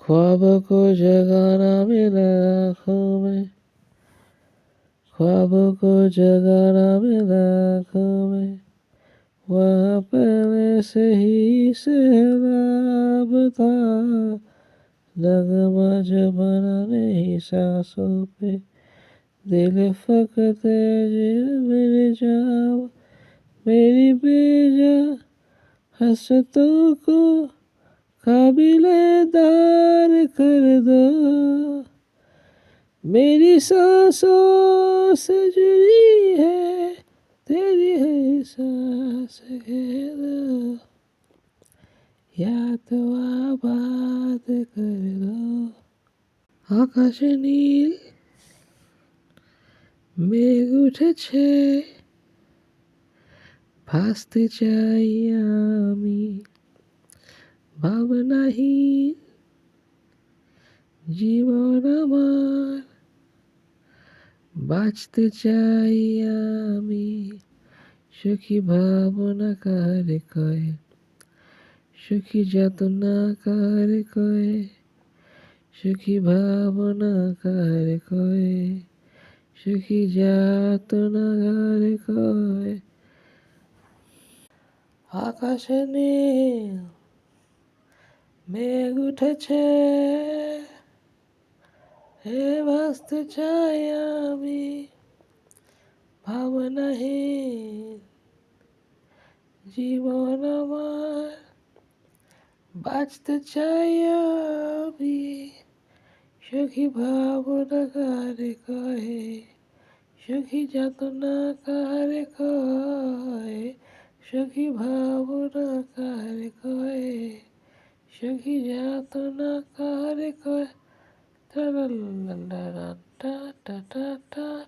ख्वाबों को जगाना मेरा आँखों में, ख्वाबों को जगाना मेरा आँखों में, वहाँ पहले से ही सैलाब था, नगमा जो बना नहीं सांसों पे, दिल फकत मेरे जाओ, मेरी बेजा हसरतों को काबिले दार कर दो, मेरी सांसों से जुड़ी है तेरी है सांस, कह दो या तो आबाद कर दो। আকাশে নীল মেঘ উঠেছে, ভাসতে চাই আমি ভাবনাহীন জীবন আমার, বাঁচতে চাই আমি সুখী ভাবনা কারে কয়, সুখী যাতনা কারে কয়, সুখী ভাবনা কারে কয়, সুখী যাতনা কারে কয়। আকাশে নীল মেঘ উঠেছে, হে ভাসতে চাই আমি ভাবনাহীন জীবন আমার, বাঁচতে চাই আমি সুখী ভাবনা কারে কহে, সুখী যাতনা কারে কয়, সুখী ভাবনা কারে কয়, সুখী যাতনা কারে কয়। টা টা টা টা টা টা।